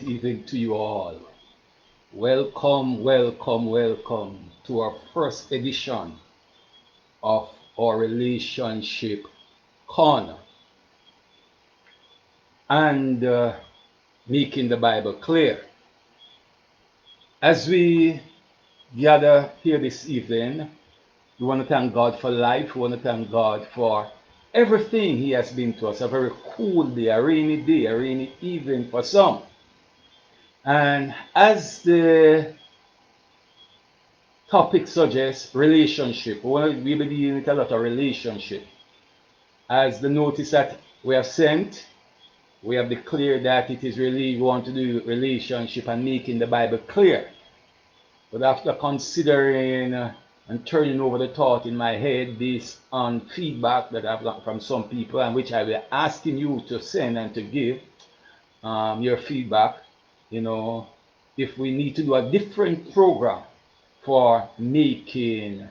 evening to you all. Welcome, welcome, welcome to our first edition of our relationship corner and making the Bible clear. As we gather here this evening, we want to thank God for life. We want to thank God for everything He has been to us. A very cool day, a rainy evening for some. And as the topic suggests, relationship. We begin with a lot of relationship. As the notice that we have sent, we have declared that it is really we want to do with relationship and making the Bible clear. But after considering and turning over the thought in my head based on feedback that I've got from some people and which I will asking you to send and to give your feedback, if we need to do a different program for making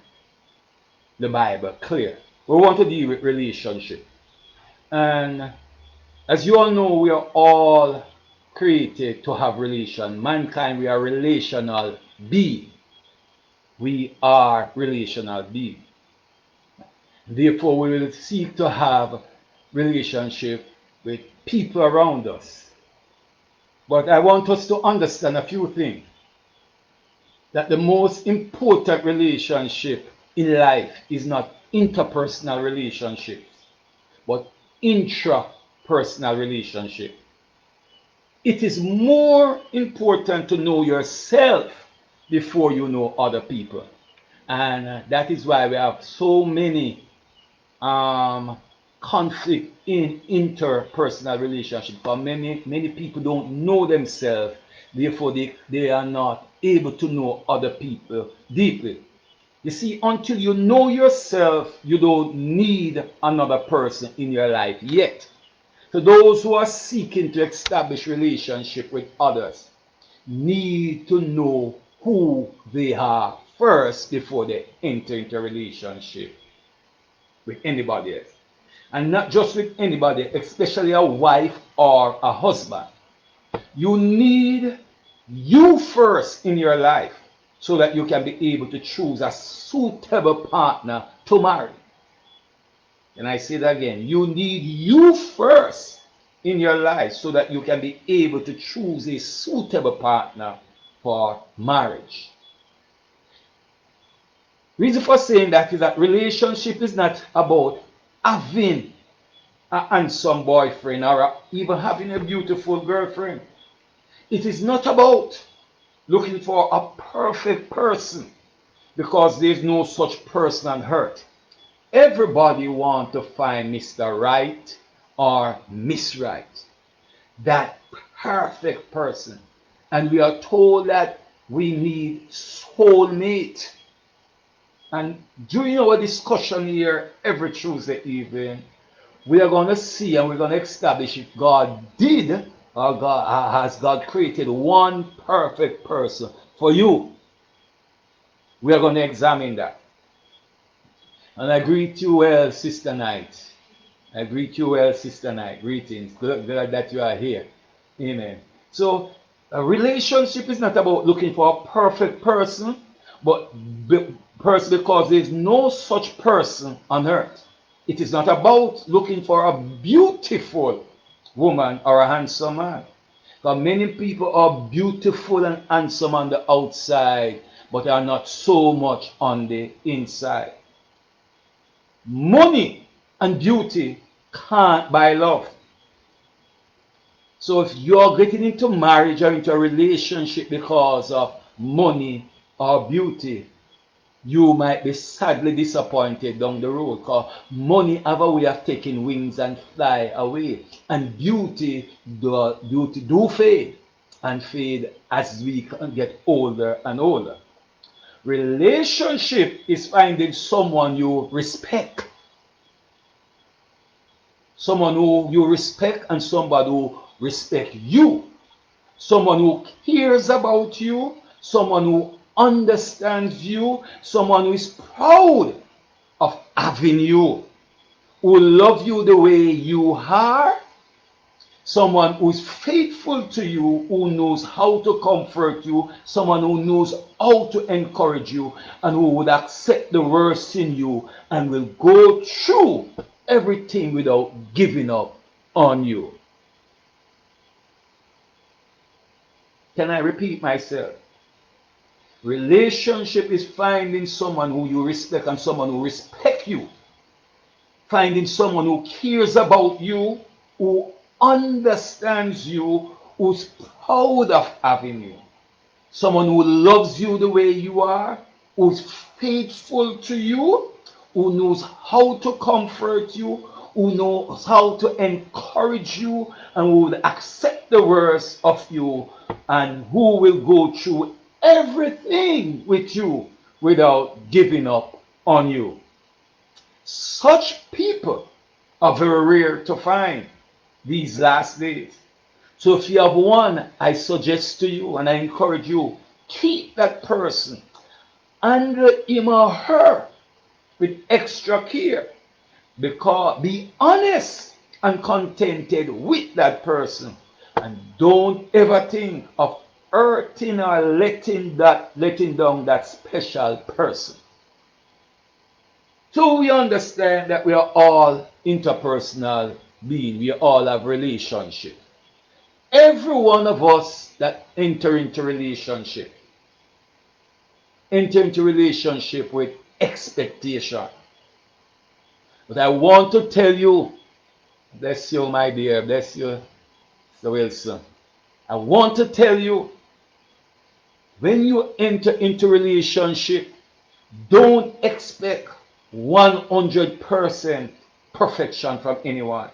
the Bible clear. We want to deal with relationship. And as you all know, we are all created to have relation. Mankind, we are relational being. We are relational being. Therefore, we will seek to have relationship with people around us. But I want us to understand a few things. That the most important relationship in life is not interpersonal relationships, but intrapersonal relationship. It is more important to know yourself before you know other people. And that is why we have so many conflict in interpersonal relationships. But many people don't know themselves, therefore they are not able to know other people deeply. You see, until you know yourself, you don't need another person in your life yet. So those who are seeking to establish relationship with others need to know who they are first before they enter into a relationship with anybody else. And not just with anybody, especially a wife or a husband. You need you first in your life so that you can be able to choose a suitable partner to marry. And I say that again, you need you first in your life so that you can be able to choose a suitable partner for marriage. Reason for saying that is that relationship is not about having a handsome boyfriend or even having a beautiful girlfriend. It is not about looking for a perfect person because there's no such person on earth. Everybody wants to find Mr. Right or Miss Right, that perfect person. And we are told that we need soulmate. And during our discussion here every Tuesday evening, we are going to see and we're going to establish if God did or has God created one perfect person for you. We are going to examine that. And I greet you well, Sister Knight. I greet you well, Sister Knight. Greetings. Glad that you are here. Amen. So, a relationship is not about looking for a perfect person, but because there is no such person on earth. It is not about looking for a beautiful woman or a handsome man. Because many people are beautiful and handsome on the outside, but are not so much on the inside. Money and beauty can't buy love. So if you're getting into marriage or into a relationship because of money or beauty, you might be sadly disappointed down the road because money have a way of taking wings and fly away. And beauty do fade and fade as we get older and older. Relationship is finding someone you respect. Someone who you respect and somebody who respect you. Someone who cares about you. Someone who understands you. Someone who is proud of having you. Who love you the way you are. someone who's faithful to you, who knows how to comfort you, someone who knows how to encourage you, and who would accept the worst in you and will go through everything without giving up on you. Can I repeat myself? Relationship is finding someone who you respect and someone who respects you. Finding someone who cares about you, who understands you, who's proud of having you. Someone who loves you the way you are, who's faithful to you, who knows how to comfort you, who knows how to encourage you, and who will accept the worst of you, and who will go through everything with you without giving up on you. Such people are very rare to find these last days. So if you have one, I suggest to you and I encourage you, keep that person under him or her with extra care. Because be honest and contented with that person. And don't ever think of hurting or letting down that special person. So we understand that we are all interpersonal beings. We all have relationships. Every one of us that enter into relationship with expectation. But I want to tell you, bless you, my dear, bless you, Mr. Wilson. I want to tell you, when you enter into relationship, don't expect 100% perfection from anyone.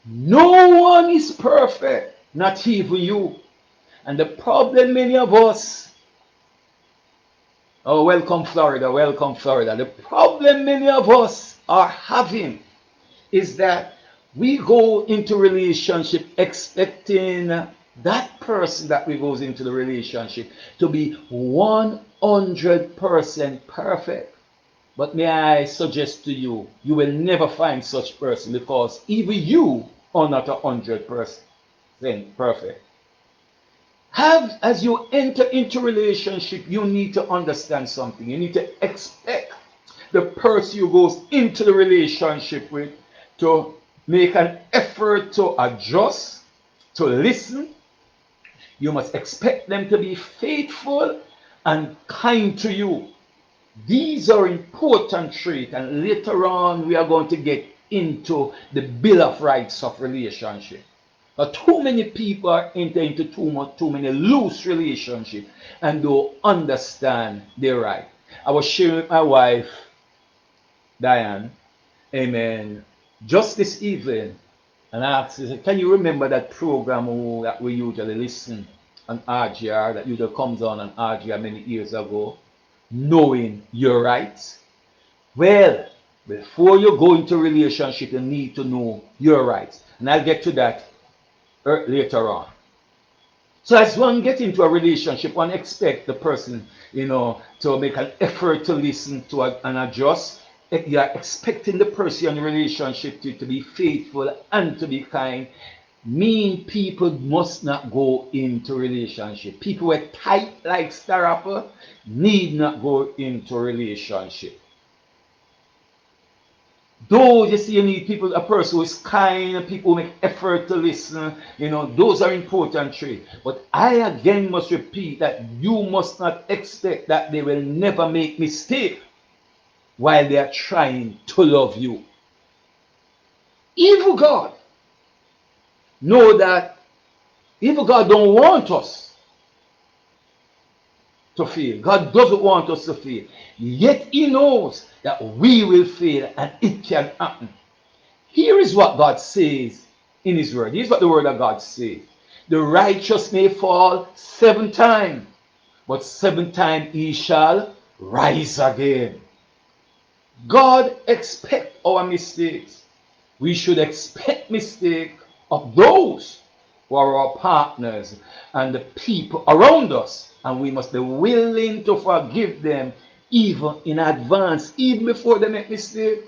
No one is perfect, not even you. And the problem many of us, oh, welcome Florida, welcome Florida. The problem many of us are having is that we go into relationship expecting that person that we goes into the relationship to be 100% perfect. But may I suggest to you, you will never find such person because even you are not 100% perfect. As you enter into relationship, you need to understand something. You need to expect the person you goes into the relationship with to make an effort to adjust, to listen. You must expect them to be faithful and kind to you. These are important traits, and later on we are going to get into the Bill of Rights of relationship. But too many people are entering into too many loose relationships and don't understand their right. I was sharing with my wife, Diane, amen, just this evening, and I asked her, can you remember that program that we usually listen on RGR, that usually comes on RGR many years ago? Knowing your rights. Well, before you go into a relationship, you need to know your rights. And I'll get to that later on. So as one get into a relationship, one expect the person, to make an effort to listen to and adjust. You are expecting the person in the relationship to be faithful and to be kind. Mean people must not go into relationship. People who are tight like Starapper need not go into relationship. Though you see you need people, a person who is kind, people who make effort to listen, those are important traits. But I again must repeat that you must not expect that they will never make mistake while they are trying to love you. Evil God know that evil God don't want us to fail. God doesn't want us to fail. Yet he knows that we will fail and it can happen. Here is what God says in his word. Here's what the word of God says. The righteous may fall 7 times, but 7 times he shall rise again. God expects our mistakes. We should expect mistakes of those who are our partners and the people around us, and we must be willing to forgive them even in advance, even before they make mistakes.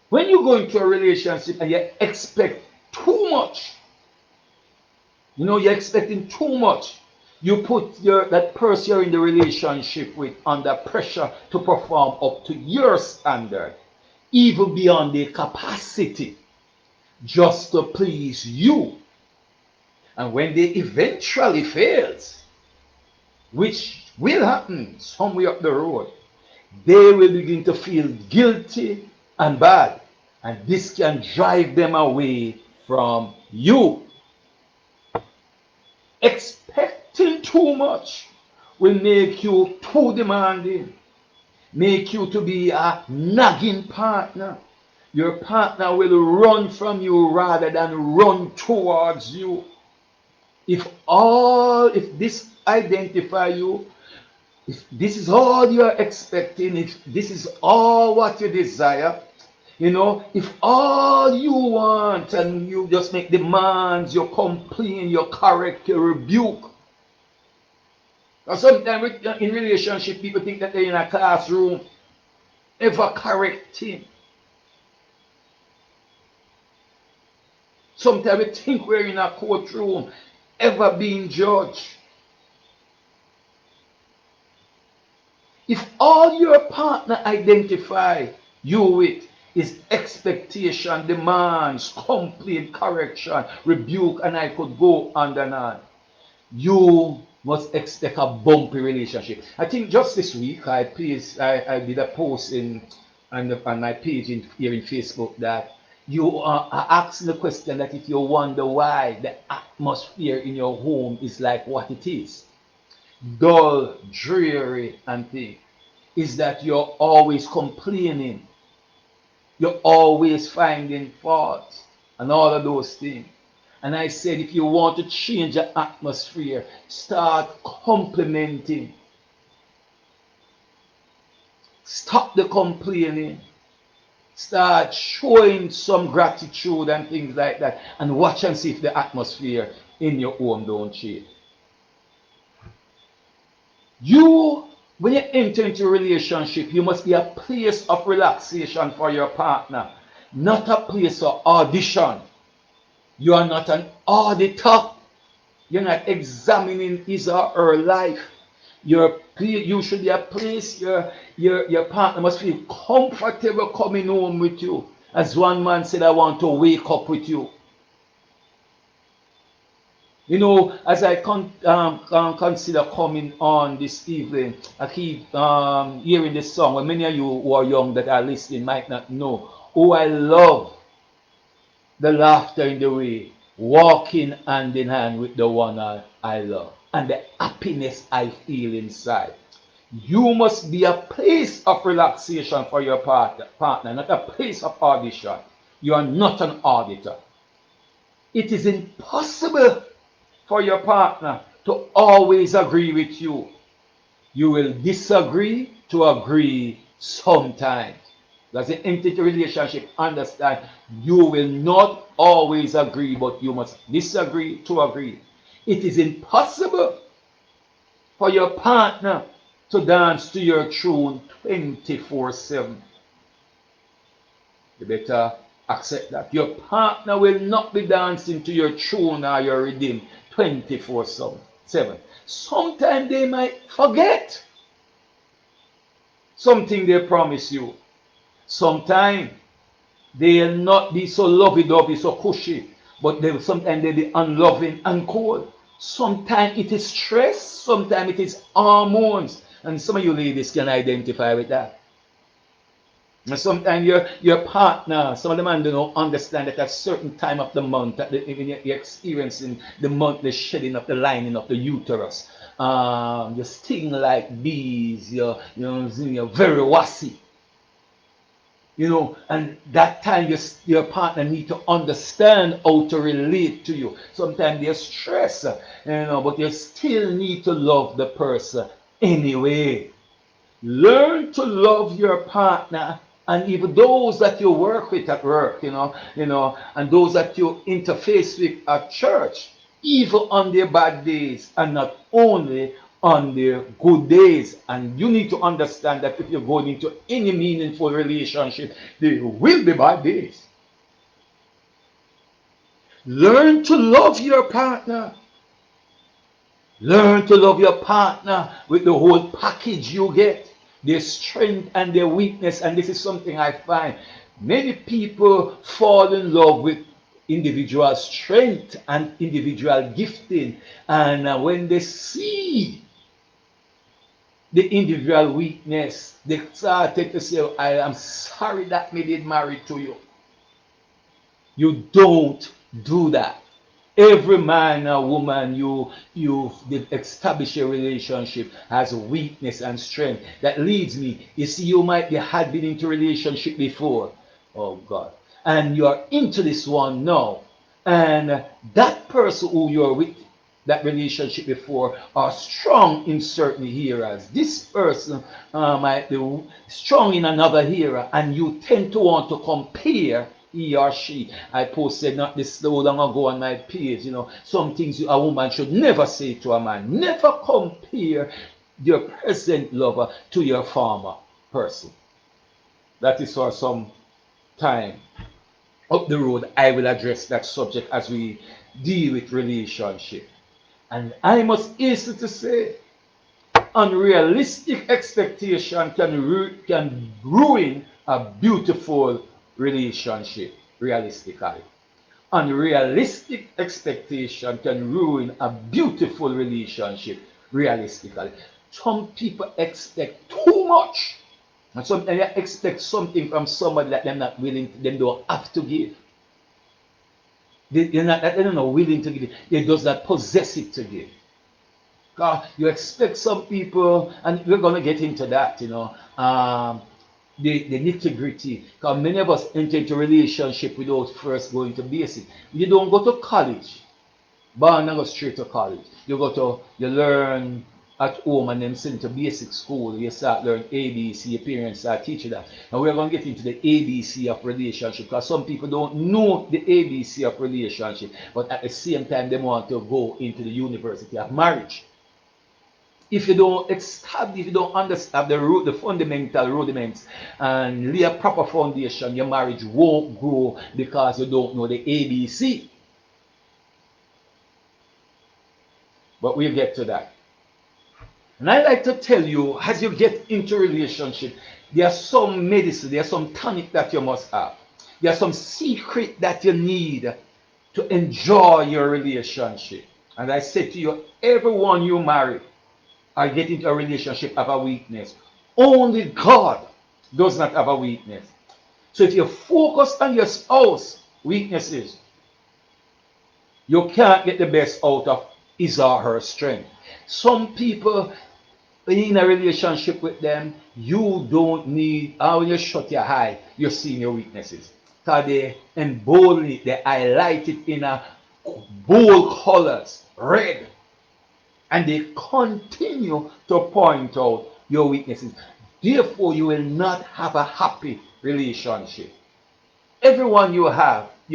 When you go into a relationship and you expect too much, you're expecting too much. You put that person you're in the relationship with under pressure to perform up to your standard, even beyond their capacity, just to please you. And when they eventually fails, which will happen somewhere up the road, they will begin to feel guilty and bad. And this can drive them away from you. Expecting too much will make you too demanding, make you to be a nagging partner. Your partner will run from you rather than run towards you. If this identify you, if this is all you are expecting, if this is all what you desire, if all you want and you just make demands, you complain, you correct, you rebuke. Or sometimes in relationship, people think that they're in a classroom, ever correcting. Sometimes we think we're in a courtroom, ever being judged. If all your partner identify you with is expectation, demands, complaint, correction, rebuke, and I could go on and on, you must expect a bumpy relationship. I think just this week I did a post on my page here in Facebook that you are asking the question that if you wonder why the atmosphere in your home is like what it is, dull, dreary, and things, is that you're always complaining, you're always finding fault, and all of those things. And I said, if you want to change the atmosphere, start complimenting. Stop the complaining. Start showing some gratitude and things like that. And watch and see if the atmosphere in your home don't change. When you enter into a relationship, you must be a place of relaxation for your partner, not a place of audition. You are not an auditor. You're not examining his or her life. You should be a place your partner must feel comfortable coming home with you. As one man said, I want to wake up with you. As I consider coming on this evening, I keep hearing this song. Well, many of you who are young that are listening might not know. Oh, I love the laughter in the way, walking hand in hand with the one I love, and the happiness I feel inside. You must be a place of relaxation for your partner, not a place of audition. You are not an auditor. It is impossible for your partner to always agree with you. You will disagree to agree sometimes. As you enter into a relationship, understand you will not always agree, but you must disagree to agree. It is impossible for your partner to dance to your tune 24/7. You better accept that. Your partner will not be dancing to your tune or your rhythm 24/7. Sometimes they might forget something they promise you. Sometimes they'll not be so lovey-dovey, so cushy, but sometimes they'll be unloving and cold. Sometimes it is stress, sometimes it is hormones. And some of you ladies can identify with that. And sometimes your partner, some of the men don't understand that at a certain time of the month, that when you're experiencing the monthly shedding of the lining of the uterus, you sting like bees, you're very wassy. And that time your partner need to understand how to relate to you. Sometimes there's stress, but you still need to love the person anyway. Learn to love your partner, and even those that you work with at work, and those that you interface with at church, even on their bad days, and not only on the good days. And you need to understand that if you're going into any meaningful relationship, there will be bad days. Learn to love your partner. Learn to love your partner with the whole package you get, their strength and their weakness. And this is something I find many people fall in love with individual strength and individual gifting. And when they see the individual weakness, they started to say, I am sorry that me did marry to you. You don't do that. Every man or woman you've established a relationship has weakness and strength. That leads me. You see, you might be had been into a relationship before. Oh God. And you're into this one now. And that person who you're with that relationship before are strong in certain areas. This person might be strong in another area, and you tend to want to compare he or she. I posted not this so long ago on my page, some things a woman should never say to a man. Never compare your present lover to your former person. That is for some time up the road. I will address that subject as we deal with relationship. And I must hasten to say, unrealistic expectation can ruin a beautiful relationship, realistically. Unrealistic expectation can ruin a beautiful relationship, realistically. Some people expect too much. And sometimes they expect something from somebody that they're not willing, they don't have to give. They're not willing to give it. They does not possess it to give. You expect some people, and we're going to get into that, the nitty gritty. Because many of us enter into relationship without first going to basic. You don't go to college, but not go straight to college. You learn at home and then send to basic school. You start learn ABC. Your parents start teaching that. And we're going to get into the ABC of relationship, because some people don't know the ABC of relationship, but at the same time they want to go into the university of marriage. If you don't establish, if you don't understand the fundamental rudiments and lay a proper foundation, your marriage won't grow because you don't know the ABC. But we'll get to that. And I like to tell you, as you get into a relationship, there are some medicine, there are some tonic that you must have. There are some secret that you need to enjoy your relationship. And I say to you, everyone you marry or get into a relationship have a weakness. Only God does not have a weakness. So if you focus on your spouse weaknesses, you can't get the best out of his or her strength. Some people in a relationship with them, you don't need, when you shut your eye, you're seeing your weaknesses. Because they embolden it, they highlight it in a bold colors, red. And they continue to point out your weaknesses. Therefore, you will not have a happy relationship. Everyone you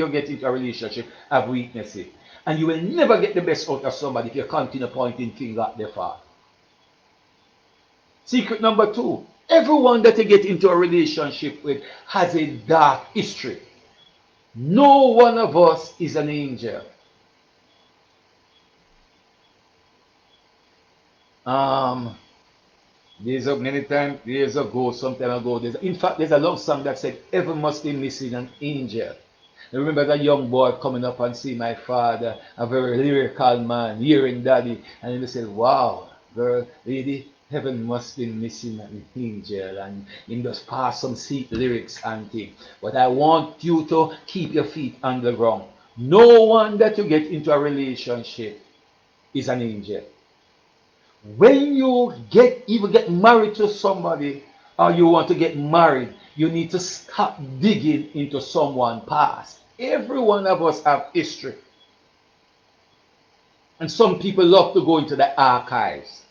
get into a relationship, have weaknesses. And you will never get the best out of somebody if you continue pointing finger at their fault. Secret number 2, everyone that you get into a relationship with has a dark history. No one of us is an angel. Years ago, some time ago, there's a love song that said, "Ever must be missing an angel." I remember that young boy coming up and see my father, a very lyrical man, hearing daddy, and he said, "Wow, girl, lady, heaven must be missing an angel," and he just pass some sweet lyrics and things. But I want you to keep your feet on the ground. No one that you get into a relationship is an angel. When you even get married to somebody, or you want to get married, you need to stop digging into someone's past. Every one of us have history. And some people love to go into the archives.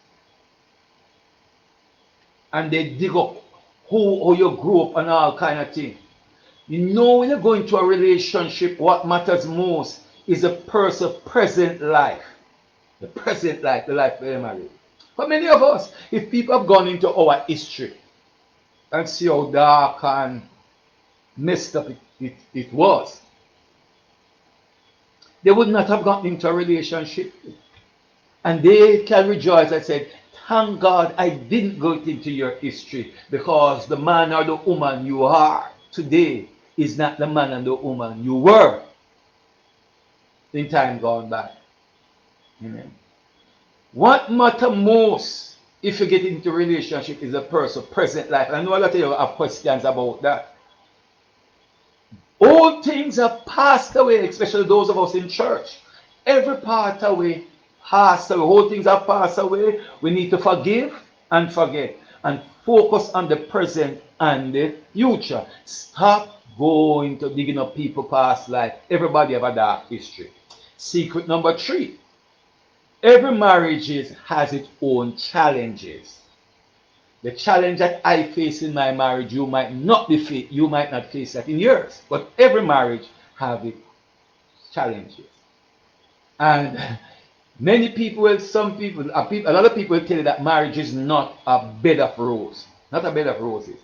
And they dig up who you grew up and all kind of thing. When you go into a relationship, what matters most is the person's present life. The present life, the life they're married. For many of us, if people have gone into our history and see how dark and messed up it was, they would not have gotten into a relationship. And they can rejoice and say, thank God I didn't go into your history, because the man or the woman you are today is not the man and the woman you were in time gone by. Amen. What matters most if you get into a relationship is the person's present life. I know a lot of you have questions about that. All things have passed away, especially those of us in church. Every part away, passed away. All things have passed away. We need to forgive and forget and focus on the present and the future. Stop going to digging up people's past life. Everybody have a dark history. Secret number 3. Every marriage has its own challenges. The challenge that I face in my marriage, you might not face that in yours. But every marriage has its challenges. And many people, a lot of people will tell you that marriage is not a bed of roses. Not a bed of roses.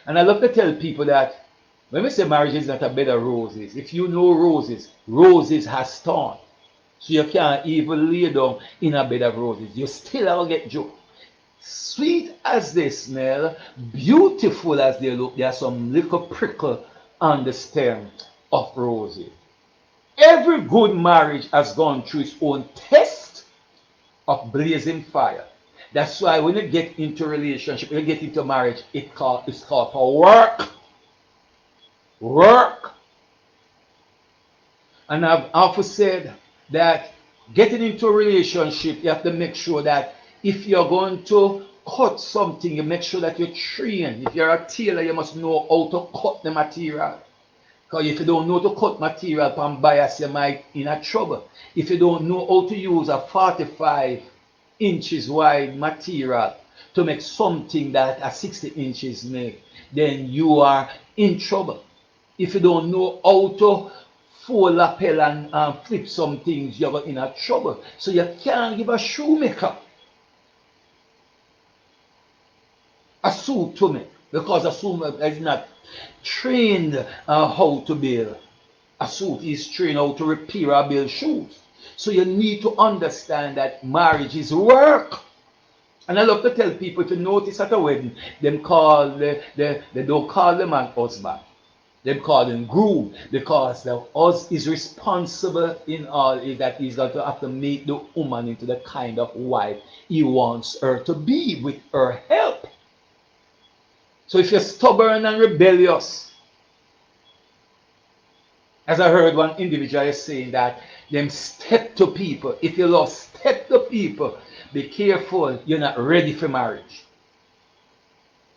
And I love to tell people that when we say marriage is not a bed of roses, if you know roses, roses has thorns. So you can't even lay down in a bed of roses. You still will get joy. Sweet as they smell, beautiful as they look, there are some little prickle on the stem of roses. Every good marriage has gone through its own test of blazing fire. That's why when you get into a relationship, when you get into marriage, it's called for work. Work. And I've often said that getting into a relationship, you have to make sure that if you're going to cut something, you make sure that you're trained. If you're a tailor, you must know how to cut the material. Because if you don't know to cut material from bias, you might in a trouble. If you don't know how to use a 45 inches wide material to make something that a 60 inches make, then you are in trouble. If you don't know how to fold lapel and flip some things, you're in a trouble. So you can't give a shoemaker a suit to me, because a shoemaker is not trained how to build a suit. He's trained how to repair or build shoes. So you need to understand that marriage is work. And I love to tell people, if you notice at a wedding, they don't call the man husband. They call him groom, because the husband is responsible in all that he's going to have to make the woman into the kind of wife he wants her to be with her help. So if you're stubborn and rebellious, as I heard one individual saying that them step to people. If you love step to people, be careful, you're not ready for marriage.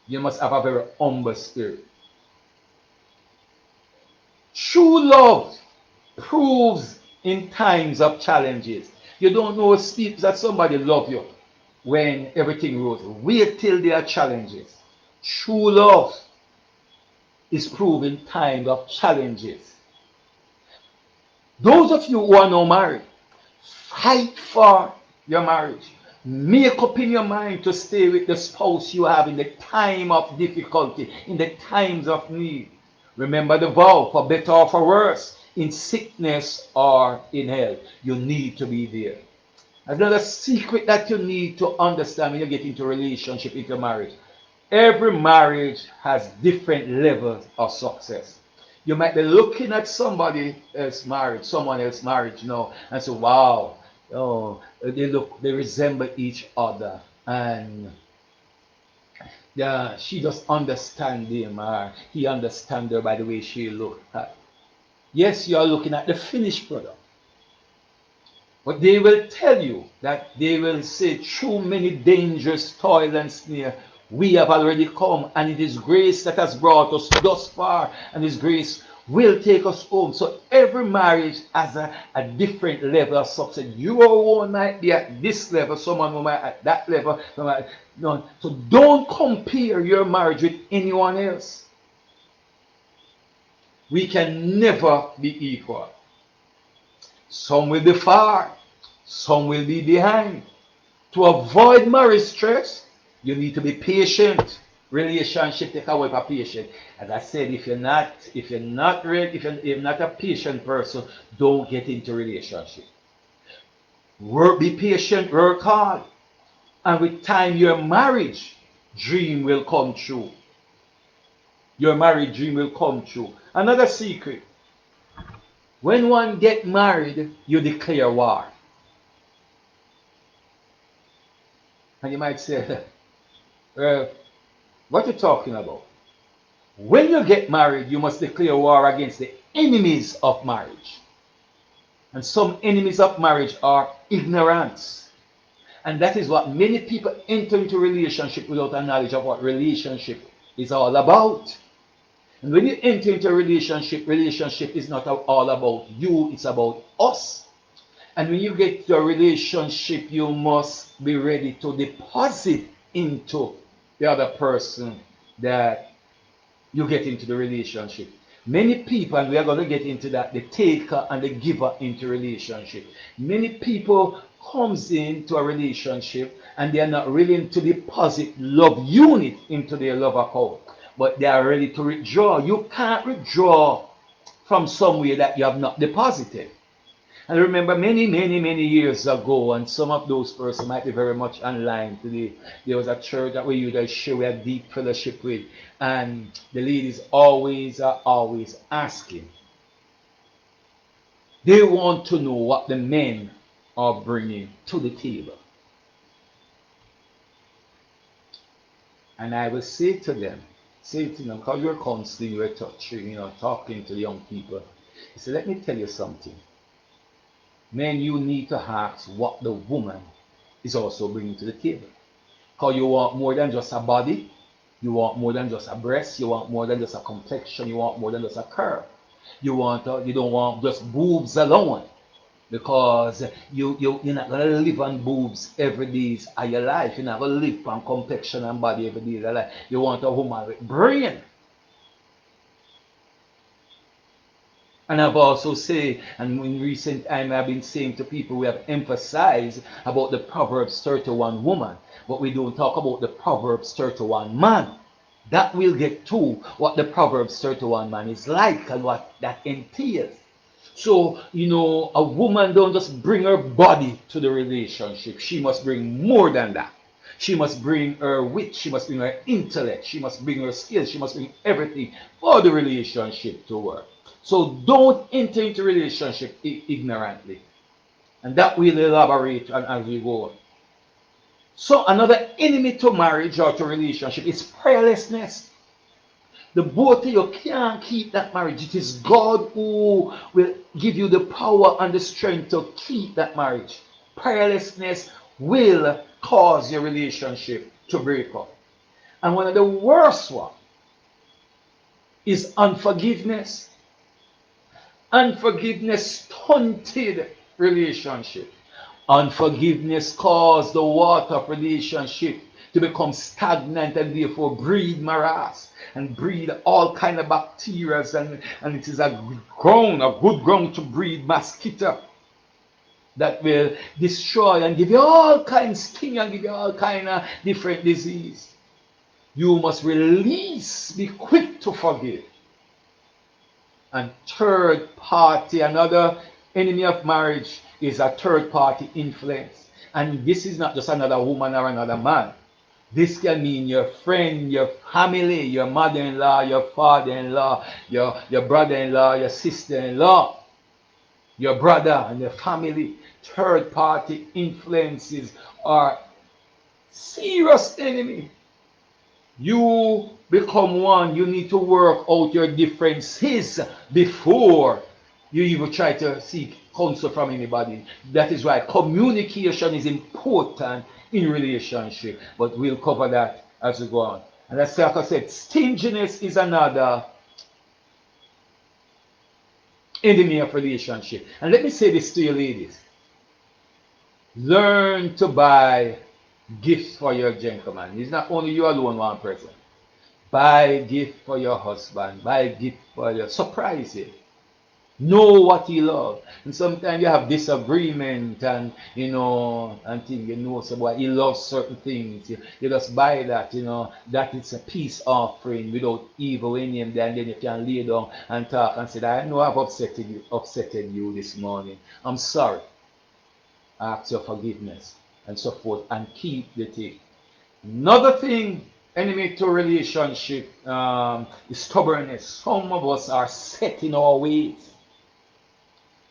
You must have a very humble spirit. True love proves in times of challenges. You don't know that somebody loves you when everything goes. Wait till there are challenges. True love is proved in times of challenges. Those of you who are now married, fight for your marriage. Make up in your mind to stay with the spouse you have in the time of difficulty, in the times of need. Remember the vow, for better or for worse, in sickness or in health. You need to be there. Another secret that you need to understand when you get into a relationship, into marriage. Every marriage has different levels of success. You might be looking at someone else marriage now, and say, wow, oh, they resemble each other, and yeah, she just understands him, or he understands her by the way she looks. Yes, you are looking at the finished product. But they will tell you that they will say, through many dangerous toil and snare, we have already come, and it is grace that has brought us thus far, and His grace will take us home. So every marriage has a different level of success. Your one might be at this level, someone who might at that level. No. So don't compare your marriage with anyone else. We can never be equal. Some will be far, some will be behind. To avoid marriage stress, you need to be patient. Relationship take away from patience. As I said, if you're not ready, if you're not a patient person, don't get into relationship. Work, be patient, work hard, and with time, your marriage dream will come true. Your marriage dream will come true. Another secret: when one get married, you declare war. And you might say, well, what are you talking about? When you get married, you must declare war against the enemies of marriage. And some enemies of marriage are ignorance. And that is what many people enter into relationship without a knowledge of what relationship is all about. And when you enter into a relationship is not all about you, it's about us. And when you get to a relationship, you must be ready to deposit into the other person that you get into the relationship. Many people, and we are going to get into that, the taker and the giver into relationship. Many people comes into a relationship and they are not willing to deposit love unit into their love account, but they are ready to withdraw. You can't withdraw from somewhere that you have not deposited. And I remember many years ago, and some of those persons might be very much online today. There was a church that we used to share we had deep fellowship with, and the ladies are always asking. They want to know what the men are bringing to the table. And I will say to them, because you're constantly you're touching, talking to young people. I say, let me tell you something. Men, you need to ask what the woman is also bringing to the table. Because you want more than just a body, you want more than just a breast, you want more than just a complexion, you want more than just a curve. You don't want just boobs alone. Because you're not going to live on boobs every day of your life. You're not going to live on complexion and body every day of your life. You want a woman with brain. And I've also said, and in recent time I've been saying to people, we have emphasized about the Proverbs 31 woman, but we don't talk about the Proverbs 31 man. That will get to what the Proverbs 31 man is like and what that entails. So, a woman don't just bring her body to the relationship. She must bring more than that. She must bring her wit. She must bring her intellect. She must bring her skills. She must bring everything for the relationship to work. So don't enter into relationship ignorantly. And that we'll elaborate on as we go on. So another enemy to marriage or to relationship is prayerlessness. The both of you can't keep that marriage. It is God who will give you the power and the strength to keep that marriage. Prayerlessness will cause your relationship to break up. And one of the worst ones is unforgiveness. Unforgiveness stunted relationship. Unforgiveness caused the water of relationship to become stagnant and therefore breed morass and breed all kind of bacteria, and it is a good ground to breed mosquito that will destroy and give you all kinds of sting and give you all kind of different disease. You must release, be quick to forgive. And third party, another enemy of marriage is a third party influence. And this is not just another woman or another man. This can mean your friend, your family, your mother-in-law, your father-in-law, your brother-in-law, your sister-in-law, your brother and your family. Third party influences are serious enemy. You become one. You need to work out your differences before you even try to seek counsel from anybody. That is why communication is important in relationship. But we'll cover that as we go on. And as like I said, stinginess is another enemy of relationship. And let me say this to you ladies. Learn to buy gifts for your gentleman. It's not only you alone one person. Buy gift for your husband. Buy gift for your surprise him. Know what he love. And sometimes you have disagreement and and thing, so but he loves certain things. You just buy that, that it's a peace offering without evil in him, then you can lay down and talk and say, I know I've upsetted you this morning. I'm sorry. I ask your forgiveness and so forth and keep the thing. Another thing, enemy to relationship, is stubbornness. Some of us are set in our ways,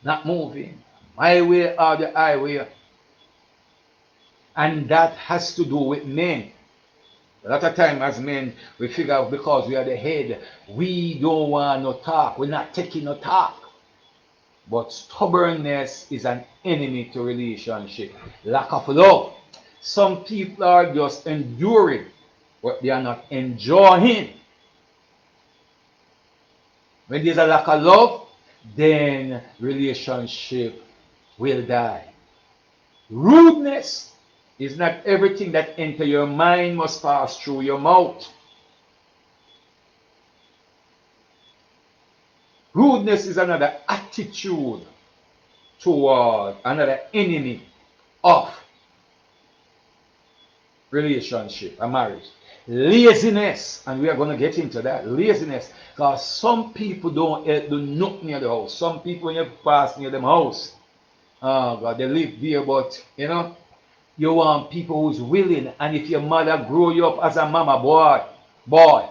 not moving. My way or the highway. And that has to do with men. A lot of time as men, we figure out because we are the head, we don't want no talk. We're not taking no talk. But stubbornness is an enemy to relationship. Lack of love. Some people are just enduring, but they are not enjoying. When there's a lack of love, then relationship will die. Rudeness is not everything that enter your mind must pass through your mouth. Rudeness is another attitude toward another enemy of relationship, a marriage. Laziness, and we are going to get into that. Laziness, because some people don't do nothing near the house. Some people, when you pass near them house, oh God, they live there, but you want people who's willing. And if your mother grew you up as a mama boy,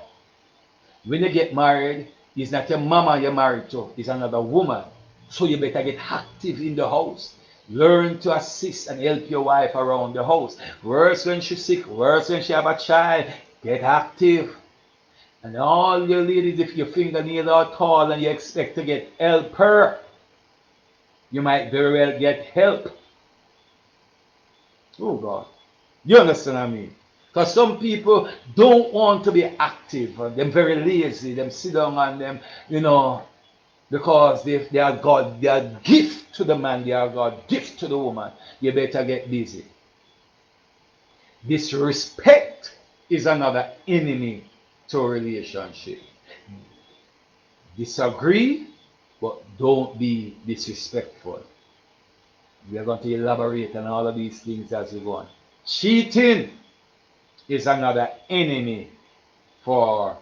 when you get married, it's not your mama you're married to, it's another woman. So you better get active in the house. Learn to assist and help your wife around the house. Worse when she's sick, worse when she have a child. Get active. And all your ladies, if your fingernails are tall and you expect to get help her, you might very well get help. Oh God. You understand what I mean? Because some people don't want to be active. They're very lazy. Them sit down on them, because they are God. They are gift to the man. They are God gift to the woman. You better get busy. Disrespect is another enemy to a relationship. Disagree, but don't be disrespectful. We are going to elaborate on all of these things as we go on. Cheating is another enemy for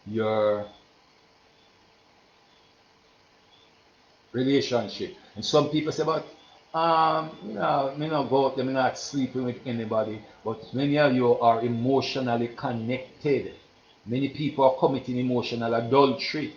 your relationship. And some people say, but no, me not go out there, me not sleeping with anybody. But many of you are emotionally connected. Many people are committing emotional adultery.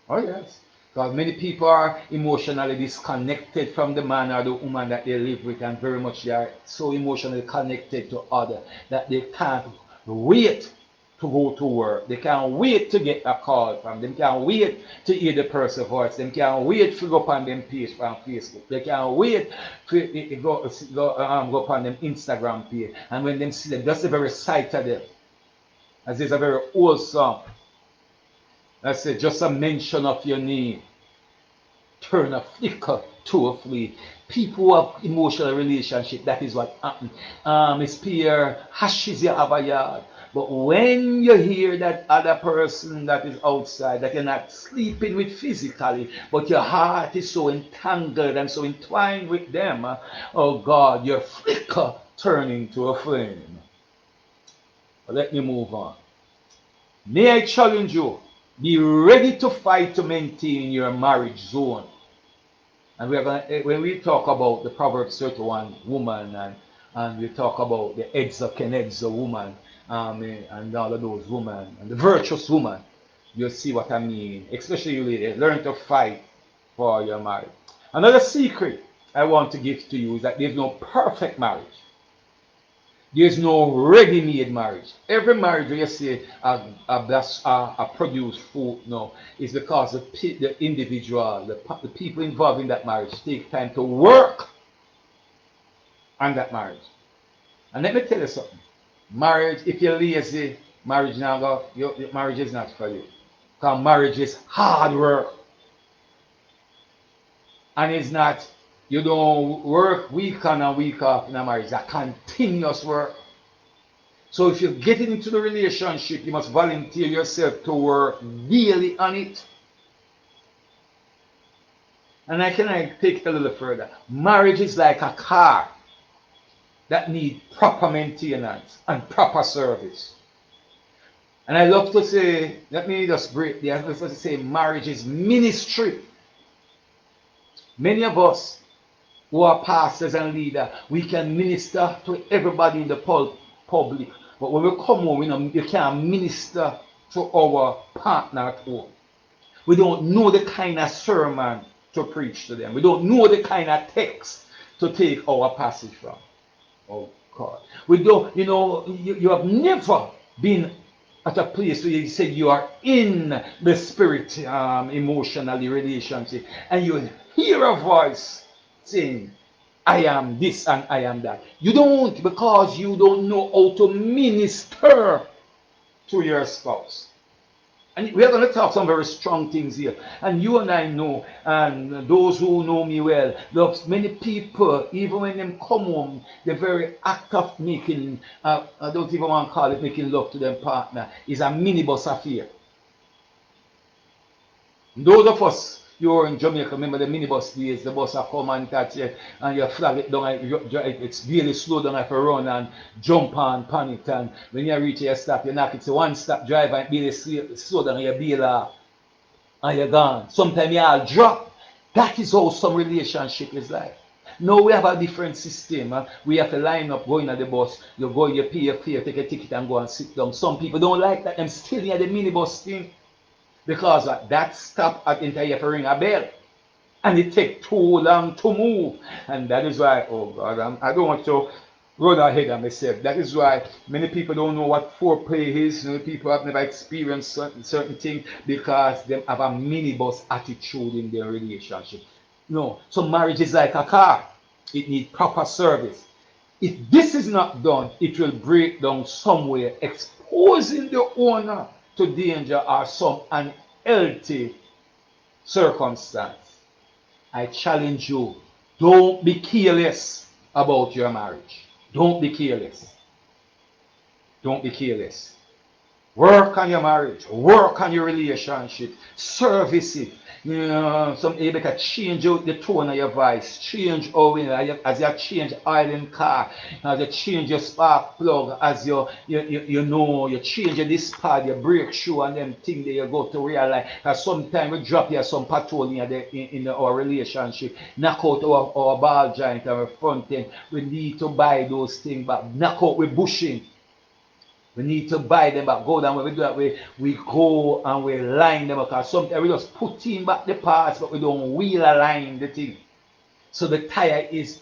Oh yes. Because many people are emotionally disconnected from the man or the woman that they live with, and very much they are so emotionally connected to others that they can't wait to go to work. They can't wait to get a call from them. They can't wait to hear the person's voice. They can't wait to go on them page on Facebook. They can't wait to go on them Instagram page. And when them see them, just the very sight of them, as there's a very old song, I said, just a mention of your name, turn a flicker to a flame. People who have emotional relationship, that is what happens. It's Pierre hashes you have a yard. But when you hear that other person that is outside, that you're not sleeping with physically, but your heart is so entangled and so entwined with them, oh God, your flicker turning to a flame. But let me move on. May I challenge you, be ready to fight to maintain your marriage zone. And we are going when we talk about the Proverbs 31 woman, and we talk about the Edza Kenedza woman, and all of those women, and the virtuous woman, you'll see what I mean. Especially you ladies, learn to fight for your marriage. Another secret I want to give to you is that there's no perfect marriage. There's no ready-made marriage. Every marriage where you see a produced food, no, is because the individual, the people involved in that marriage take time to work on that marriage. And let me tell you something. Marriage, if you're lazy, marriage now go, your marriage is not for you. Because marriage is hard work. And it's not, you don't work week on and week off in a marriage. It's a continuous work. So if you're getting into the relationship, you must volunteer yourself to work daily on it. And I can take it a little further. Marriage is like a car that needs proper maintenance and proper service. And I love to say, let me just break there. I love to say marriage is ministry. Many of us who are pastors and leaders, we can minister to everybody in the public. But when we come home, you can't minister to our partner at home. We don't know the kind of sermon to preach to them. We don't know the kind of text to take our passage from. Oh God. We don't, you have never been at a place where you say you are in the spirit, emotionally, relationship, and you hear a voice saying, I am this and I am that. You don't, because you don't know how to minister to your spouse. And we are going to talk some very strong things here. And you and I know, and those who know me well, look, many people, even when they come home, the very act of making, I don't even want to call it making love to their partner, is a minibus affair. Those of us, you're in Jamaica, remember the minibus days, the bus will come and catch you, and you flag it down, it's really slow down if you run and jump on, panic, and when you reach your stop, you knock it to one stop drive and really slow down, and you bail off, and you're gone. Sometimes you all drop. That is how some relationship is like. Now we have a different system. We have to line up, going at the bus, you go, you pay your fare, take a ticket and go and sit down. Some people don't like that, them still near the minibus thing. Because that stop at entire you have to ring a bell. And it takes too long to move. And that is why, oh God, I don't want to run ahead of myself. That is why many people don't know what foreplay is. Many people have never experienced certain things because they have a minibus attitude in their relationship. No. So marriage is like a car. It needs proper service. If this is not done, it will break down somewhere, exposing the owner to danger or some unhealthy circumstance. I challenge you, don't be careless about your marriage. Don't be careless. Don't be careless. Work on your marriage. Work on your relationship. Service it. Some you better change out the tone of your voice. Change how as you change oil in car, as you change your spark plug, as you change your disc pad, your brake shoe, and them things that you go to realize. Because sometimes we drop here some patrol in our relationship, knock out our ball joint, our front end. We need to buy those things back. Knock out with bushing. We need to buy them back. Go down when we do that, we go and we line them up. Because sometimes we just put in back the parts, but we don't wheel align the thing. So the tire is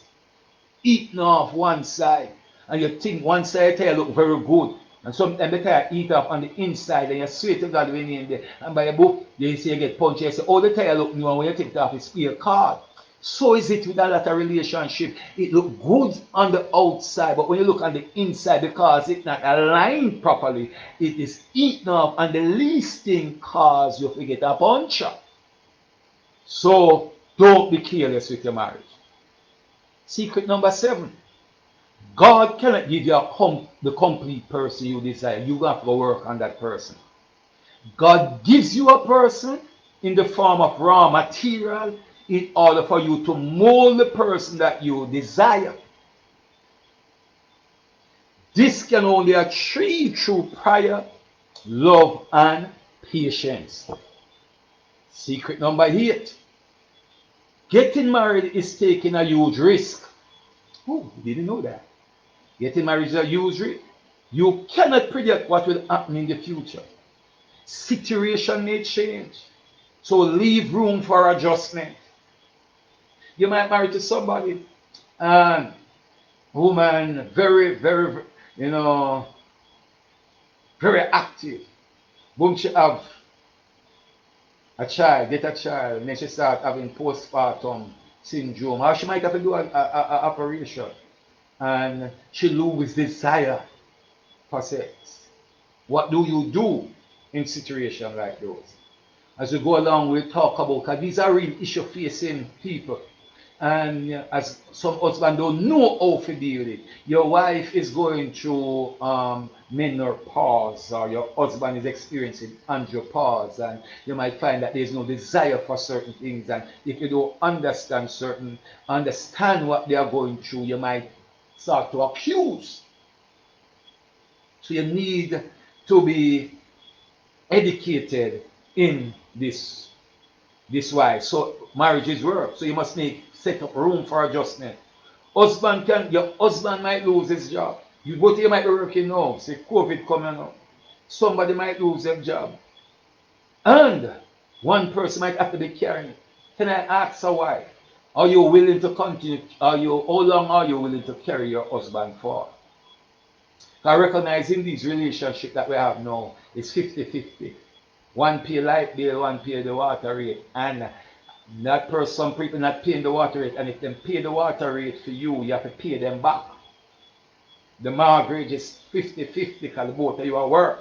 eaten off one side. And you think one side tire look very good. And sometimes the tire eat off on the inside, and you swear to God when you're in there. And by a book, you see you get punched. You say, oh, the tire look new, and when you take it off, it's spare card. So is it with a lot of relationship. It look good on the outside, but when you look on the inside, because it's not aligned properly, it is eaten up, and the least thing cause you to get a puncture. So don't be careless with your marriage. Secret number 7. God cannot give you the complete person you desire. You have to go work on that person. God gives you a person in the form of raw material in order for you to mold the person that you desire. This can only achieve through prayer, love, and patience. Secret number 8. Getting married is taking a huge risk. Oh, you didn't know that. Getting married is a huge risk. You cannot predict what will happen in the future. Situation may change. So leave room for adjustment. You might marry to somebody, and woman very, very, very active. Boom, she have a child, get a child, and then she start having postpartum syndrome. Or she might have to do an operation, and she lose desire for sex. What do you do in situations like those? As we go along, we'll talk about, because these are real issues facing people. And as some husband don't know how to deal with it. Your wife is going through menopause, or your husband is experiencing andropause, and you might find that there's no desire for certain things. And if you don't understand what they are going through, you might start to accuse. So you need to be educated in this way. So marriage is work. So you must set up room for adjustment. Your husband might lose his job. Both of you might be working now. Say COVID coming up. Somebody might lose their job. And one person might have to be carrying it. Can I ask a wife? Are you willing to continue? How long are you willing to carry your husband for? I recognize in these relationships that we have now, it's 50-50. One pay light bill, one pay the water rate. And that person, some people not paying the water rate. And if they pay the water rate for you, you have to pay them back. The mortgage is 50-50 because both of you are work.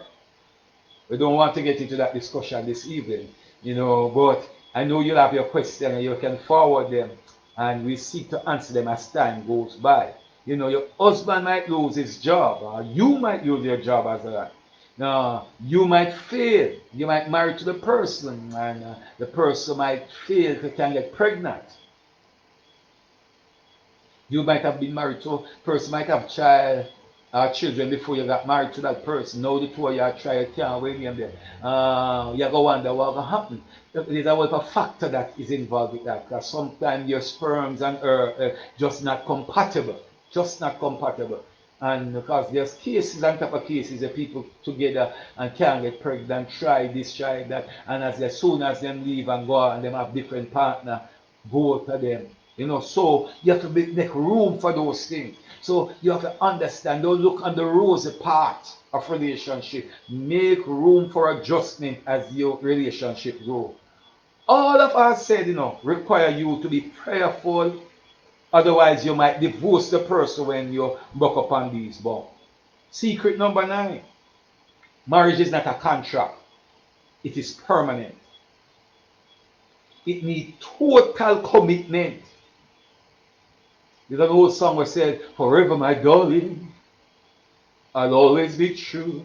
We don't want to get into that discussion this evening, but I know you'll have your question and you can forward them, and we seek to answer them as time goes by. Your husband might lose his job, or you might lose your job as well. Now, you might fail. You might marry to the person, and the person might fail if you can get pregnant. You might have been married to a person, might have children before you got married to that person. Now the two of you are trying to can't wait in there. You go wonder what will happen. There's a factor that is involved with that. Because sometimes your sperms and just not compatible. Just not compatible. And because there's cases on top of cases of people together and can't get pregnant, try this, try that. And as soon as them leave and go and them have different partner, both of them. So you have to make room for those things. So you have to understand, don't look on the rosy part of relationship. Make room for adjustment as your relationship grows. All of us said, require you to be prayerful. Otherwise, you might divorce the person when you buck up on these bonds. Secret number 9. Marriage is not a contract. It is permanent. It needs total commitment. There's an old song that said, forever my darling, I'll always be true.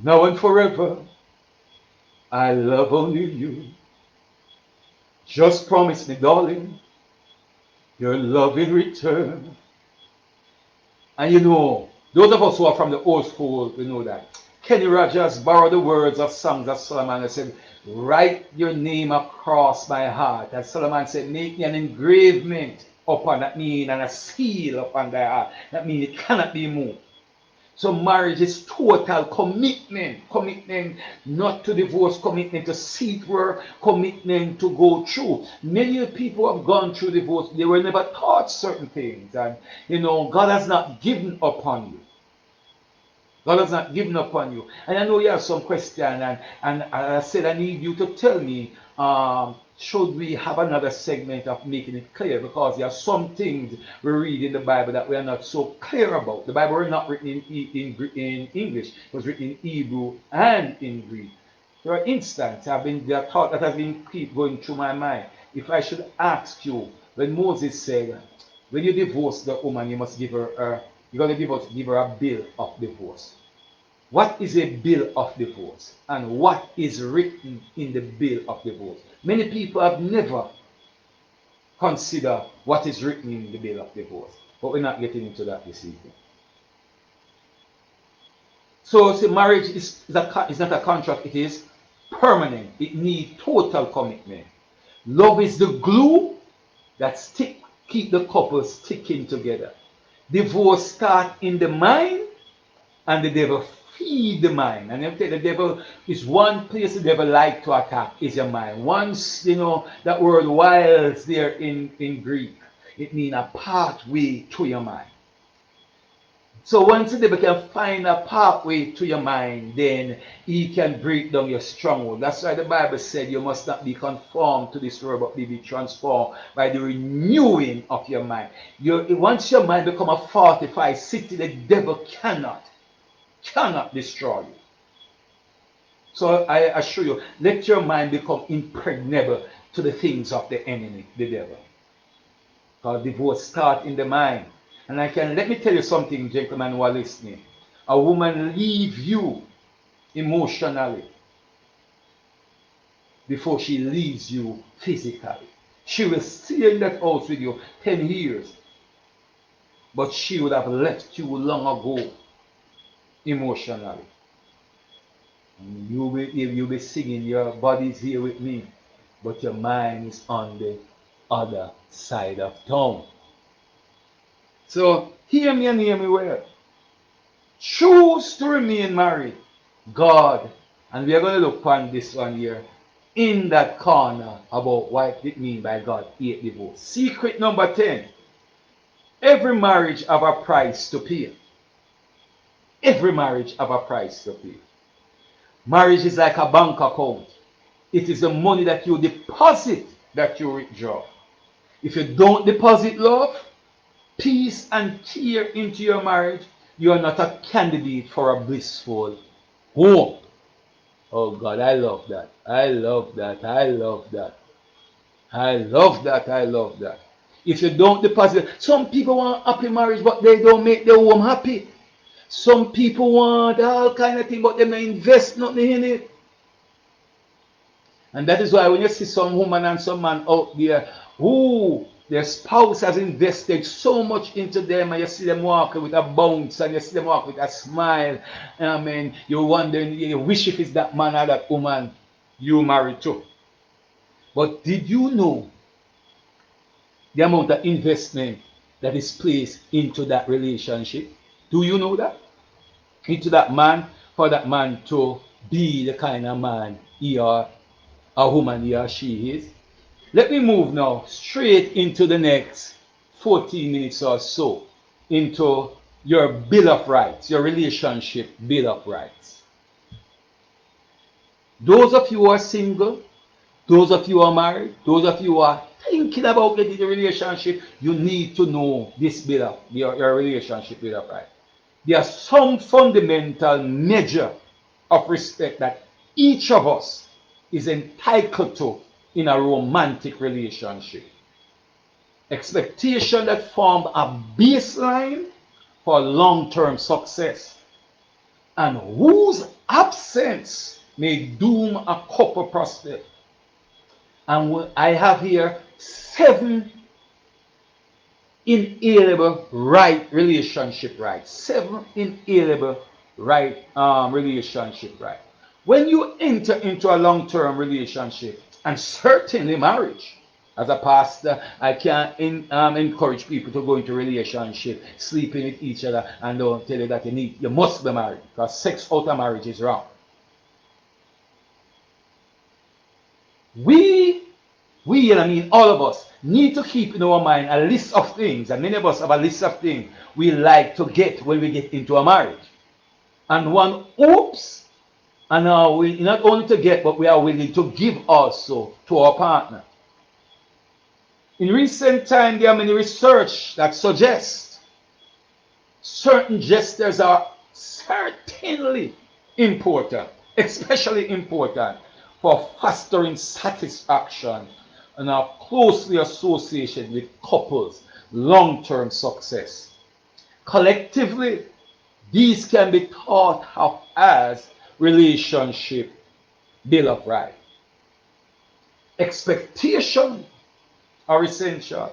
Now and forever, I love only you. Just promise me, darling, your love in return. And those of us who are from the old school, we know that. Kenny Rogers borrowed the words of Songs of Solomon and said, write your name across my heart. And Solomon said, make me an engravement upon that mean and a seal upon thy heart. That means it cannot be moved. So marriage is total commitment. Commitment not to divorce, commitment to seek work, commitment to go through. Many people have gone through divorce. They were never taught certain things. And God has not given up on you. God has not given up on you. And I know you have some question, and I said I need you to tell me, should we have another segment of making it clear? Because there are some things we read in the Bible that we are not so clear about. The Bible was not written in English. It was written in Hebrew and in Greek. There are instances, there are thoughts that have been keep going through my mind. If I should ask you, when Moses said, when you divorce the woman, you must give her you got to give her a bill of divorce. What is a bill of divorce? And what is written in the bill of divorce? Many people have never considered what is written in the bill of divorce. But we're not getting into that this evening. So marriage is not a contract, it is permanent. It needs total commitment. Love is the glue that keep the couple sticking together. Divorce starts in the mind, and the devil feed the mind. And the devil is one place the devil like to attack is your mind. Once that word wiles there in Greek, it means a pathway to your mind. So once the devil can find a pathway to your mind, then he can break down your stronghold. That's why the Bible said you must not be conformed to this world, but be transformed by the renewing of your mind. Once your mind become a fortified city, the devil cannot destroy you. So I assure you, let your mind become impregnable to the things of the enemy, the devil. Because divorce starts in the mind. And let me tell you something, gentlemen who are listening. A woman leave you emotionally before she leaves you physically. She will stay in that house with you 10 years, but she would have left you long ago emotionally. And you'll be singing, your body's here with me, but your mind is on the other side of town. So hear me and hear me well. Choose to remain married. God, and we are going to look on this one here in that corner about what it means by God hate divorce. Secret number 10. Every marriage have a price to pay. Every marriage have a price to pay. Marriage is like a bank account. It is the money that you deposit that you withdraw. If you don't deposit love, peace, and care into your marriage, you are not a candidate for a blissful home. Oh God, I love that. I love that. I love that. I love that. I love that. If you don't deposit, some people want happy marriage, but they don't make their home happy. Some people want all kind of things, but they don't invest nothing in it. And that is why when you see some woman and some man out there who their spouse has invested so much into them, and you see them walking with a bounce, and you see them walk with a smile, I mean, you're wondering, you wish if it's that man or that woman you married to. But did you know the amount of investment that is placed into that relationship? Do you know that? Into that man, for that man to be the kind of man he or a woman he or she is. Let me move now straight into the next 14 minutes or so into your bill of rights, your relationship bill of rights. Those of you who are single, those of you who are married, those of you who are thinking about getting a relationship, you need to know this bill of your relationship bill of rights. There are some fundamental measure of respect that each of us is entitled to in a romantic relationship. Expectation that form a baseline for long-term success, and whose absence may doom a couple prospect. And I have here 7 inalienable relationship rights. 7 inalienable relationship rights. When you enter into a long-term relationship, and certainly marriage, as a pastor, I can't encourage people to go into a relationship, sleeping with each other, and don't tell you that you must be married, because sex out of marriage is wrong. And I mean all of us, need to keep in our mind a list of things, and many of us have a list of things we like to get when we get into a marriage. And one hopes, and we not only to get, but we are willing to give also to our partner. In recent time, there are many research that suggests certain gestures are certainly important, especially important for fostering satisfaction and are closely associated with couples' long-term success. Collectively, these can be thought of as relationship bill of rights. Expectation are essential.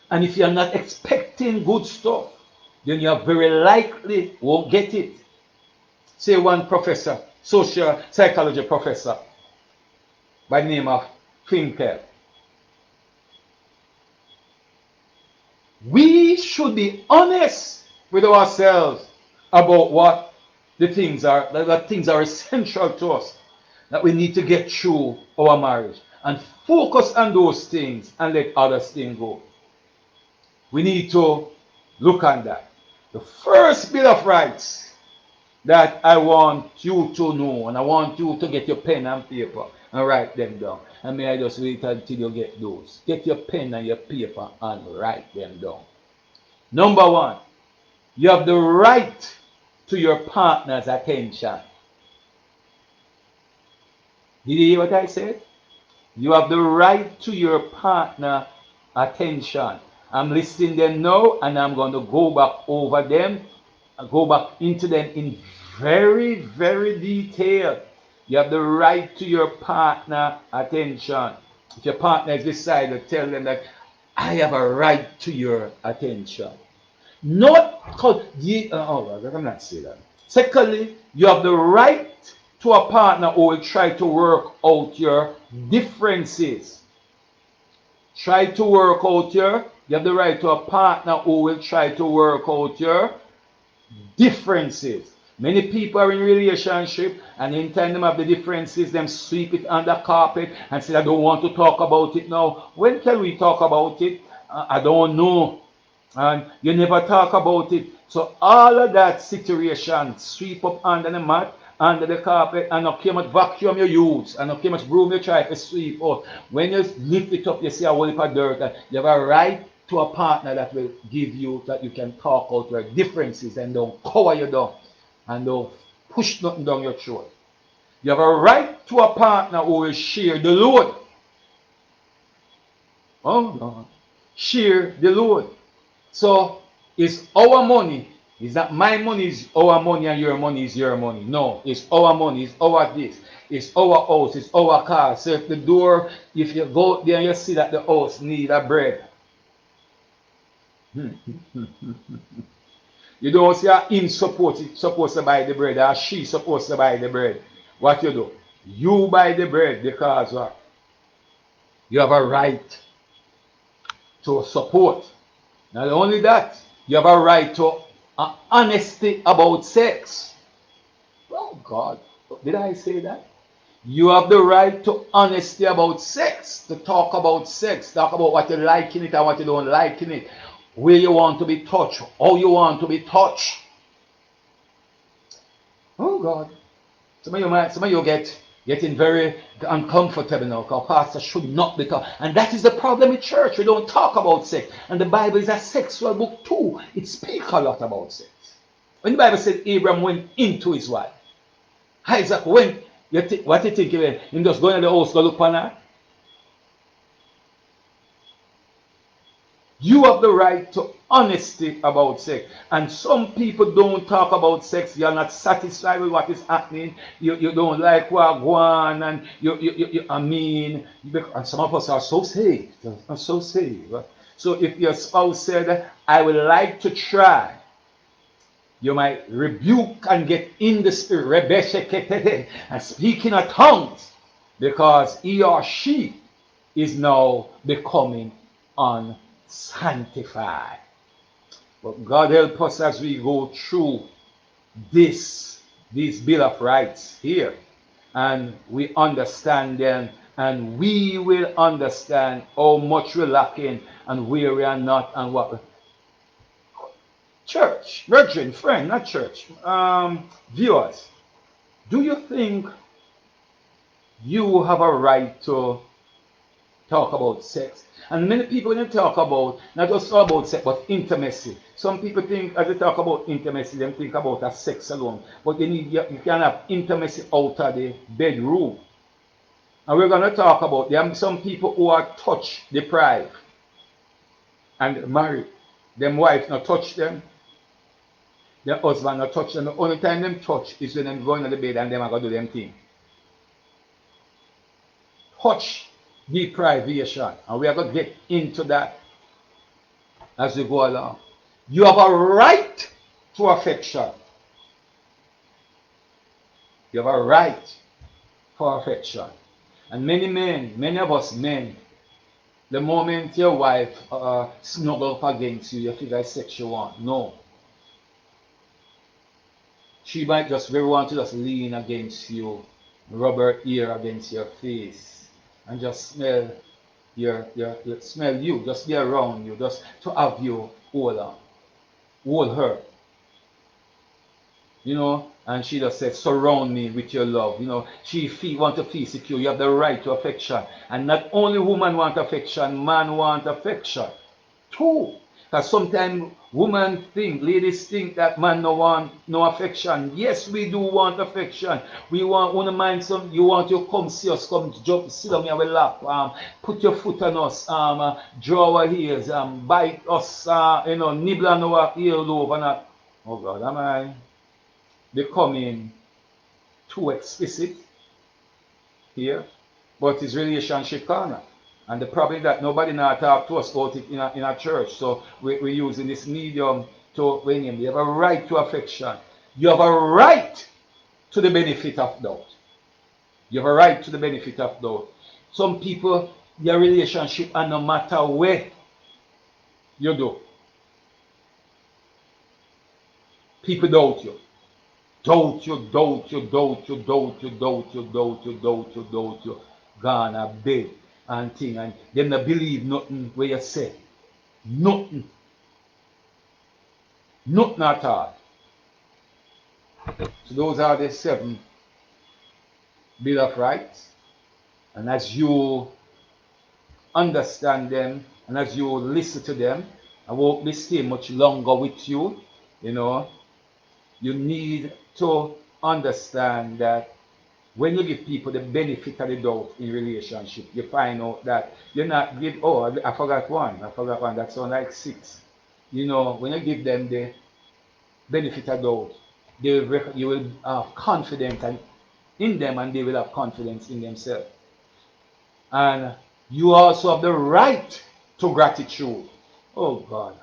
And if you're not expecting good stuff, then you very likely won't get it. Say one professor, social psychology professor, by the name of Finkel. We should be honest with ourselves about what the things are, that things are essential to us, that we need to get through our marriage, and focus on those things and let other things go. We need to look on that. The first bill of rights that I want you to know, and I want you to get your pen and paper and write them down. And may I just wait until you get those. Get your pen and your paper and write them down. Number 1, you have the right to your partner's attention. Did you hear what I said? You have the right to your partner attention. I'm listing them now and I'm going to go back over them, go back into them in very, very detail. You have the right to your partner attention. If your partner is beside you, tell them that I have a right to your attention. Not because I'm not saying that. Secondly, you have the right to a partner who will try to work out your differences. Try to work out you have the right to a partner who will try to work out your differences. Many people are in relationship and in time them have the differences, them sweep it under carpet and say I don't want to talk about it now. When can we talk about it? I don't know. And you never talk about it. So all of that situation sweep up under the mat, under the carpet, and not how much vacuum you use, and not how much broom you try to sweep out. When you lift it up, you see a whole heap of dirt, and you have a right to a partner that will give you, that you can talk out your differences and don't cover you down, and don't push nothing down your throat. You have a right to a partner who will share the load. Oh no. Share the load. So it's our money. It's not my money is our money and your money is your money. No, it's our money, it's our this, it's our house, it's our car. So if the door, if you go there and you see that the house need a bread. You don't see him supposed to buy the bread or she supposed to buy the bread. What you do? You buy the bread because what? You have a right to support. Not only that, you have a right to honesty about sex. Oh God, did I say that? You have the right to honesty about sex, to talk about sex, talk about what you like in it and what you don't like in it, where you want to be touched, how you want to be touched. Oh God, some of you getting very uncomfortable now because pastor should not be talking. And that is the problem in church. We don't talk about sex. And the Bible is a sexual book too. It speaks a lot about sex. When the Bible says Abraham went into his wife, Isaac went, what do you think he went? He just going to the house to look upon her? You have the right to honesty about sex. And some people don't talk about sex. You're not satisfied with what is happening. You don't like what go on. And and some of us are so saved. Are so saved. So if your spouse said, I would like to try, you might rebuke and get in the spirit, and speak in tongues, because he or she is now becoming unsanctified. But God help us as we go through these Bill of Rights here, and we understand them, and we will understand how much we're lacking and where we are not and what we... Church, virgin, friend, not church, viewers, do you think you have a right to talk about sex? And many people, when they talk about, not just about sex, but intimacy. Some people think, as they talk about intimacy, they think about a sex alone. But you can have intimacy out of the bedroom. And we're going to talk about, there are some people who are touch deprived and married. Them wife not touch them. Their husband not touch them. The only time them touch is when them go into the bed and them are going to do them thing. Touch deprivation. And we are going to get into that as we go along. You have a right to affection. You have a right for affection. And many of us men, the moment your wife snuggle up against you, you figure it's sexual want. No. She might just very want to just lean against you, rub her ear against your face, and just smell smell you, just be around you, just to have you hold her. You know, and she just said, surround me with your love. You know, she want to feel secure. You have the right to affection. And not only woman want affection, man want affection too. Because sometimes women think, ladies think that man no want no affection. Yes, we do want affection. We want to mind some. You want to come see us, come jump, sit on our lap, put your foot on us, draw our heels, bite us, nibble on our earlobe, and oh God, am I becoming too explicit here? But it's relationship corner. And the problem is that nobody now talk to us about it in a church. So we're using this medium to win him. You have a right to affection. You have a right to the benefit of doubt. You have a right to the benefit of doubt. Some people, their relationship, and no matter where you do, people doubt you. Doubt you, doubt you, doubt you, doubt you, doubt you, doubt you, doubt you, doubt you. Gone a bed and thing, and them not believe nothing where you say. Nothing. Nothing at all. So those are the 7 Bill of Rights. And as you understand them and as you listen to them, I won't be staying much longer with you. You need to understand that when you give people the benefit of the doubt in relationship, you find out that you're not give. Oh, I forgot one. That sounds like 6. When you give them the benefit of doubt, you will have confidence in them, and they will have confidence in themselves. And you also have the right to gratitude. Oh God.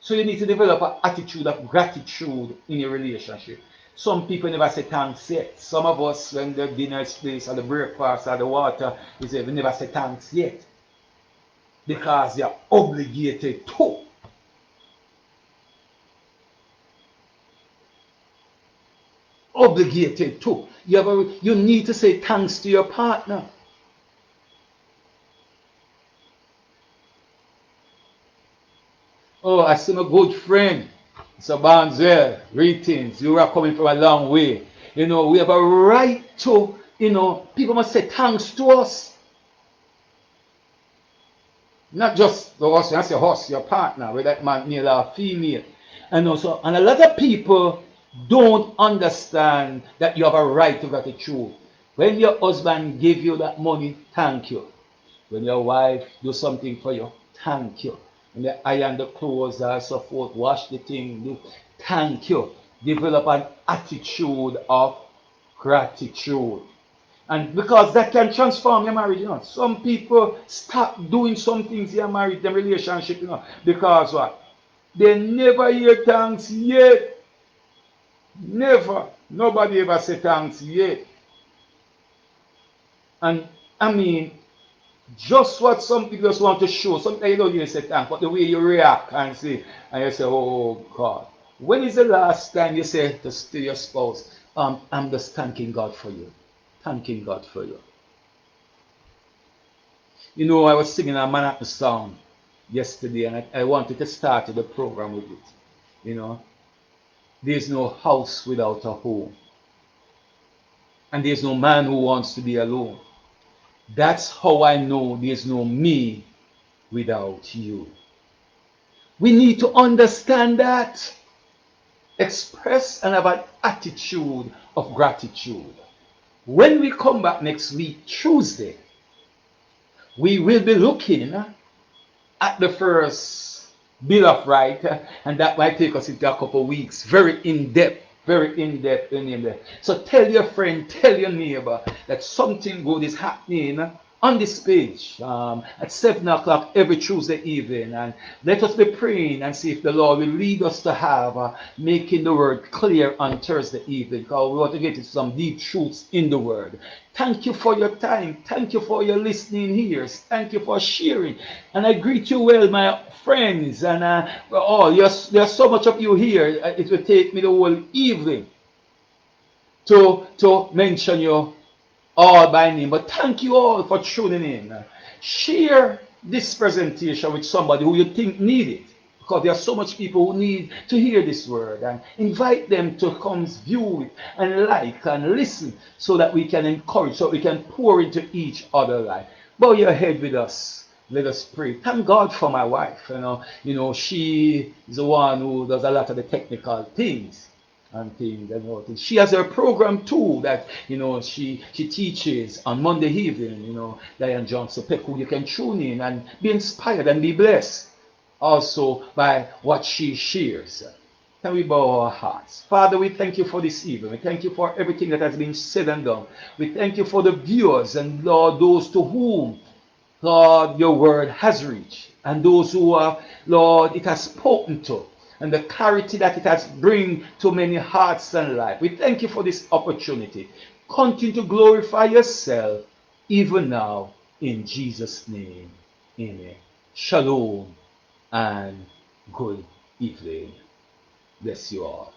So you need to develop an attitude of gratitude in your relationship. Some people never say thanks yet. Some of us, when the dinner is placed or the breakfast or the water is there, we never say thanks yet. Because you're obligated to. Obligated to. You need to say thanks to your partner. Oh, I see my good friend. It's a Banzel. Greetings. You are coming from a long way. We have a right to, people must say thanks to us. Not just the us, I say us, your partner, whether that man, male or female. And a lot of people don't understand that you have a right to gratitude. When your husband give you that money, thank you. When your wife do something for you, thank you. When they iron the clothes and so forth, wash the thing, thank you. Develop an attitude of gratitude. And because that can transform your marriage, Some people stop doing some things in your marriage, their relationship, because what? They never hear thanks yet. Never. Nobody ever say thanks yet. And I mean, just what some people just want to show. Sometimes you don't even say thanks, but the way you react and say, and you say, oh God. When is the last time you say to your spouse, I'm just thanking God for you. Thanking God for you. I was singing a Manhattan song yesterday, and I wanted to start the program with it. There's no house without a home. And there's no man who wants to be alone. That's how I know there's no me without you. We need to understand that. Express and have an attitude of gratitude. When we come back next week, Tuesday, we will be looking at the first Bill of Rights, and that might take us into a couple of weeks. Very in-depth. So tell your friend, tell your neighbor that something good is happening on this page at 7 o'clock every Tuesday evening. And let us be praying and see if the Lord will lead us to have making the word clear on Thursday evening, because we want to get into some deep truths in the word. Thank you for your time. Thank you for your listening ears. Thank you for sharing. And I greet you well, my friends. And there's so much of you here. It will take me the whole evening to mention you all by name. But thank you all for tuning in. Share this presentation with somebody who you think need it, because there are so much people who need to hear this word, and invite them to come view it and like and listen, so that we can encourage, so we can pour into each other life. Bow your head with us. Let us pray. Thank God for my wife. She is the one who does a lot of the technical things and things and all things. She has her program too that she teaches on Monday evening. Diane Johnson Peccoo. You can tune in and be inspired and be blessed also by what she shares. Can we bow our hearts? Father, we thank you for this evening. We thank you for everything that has been said and done. We thank you for the viewers and Lord, those to whom Lord, your word has reached, and those who are, Lord, it has spoken to, and the clarity that it has bring to many hearts and life. We thank you for this opportunity. Continue to glorify yourself, even now, in Jesus' name. Amen. Shalom and good evening. Bless you all.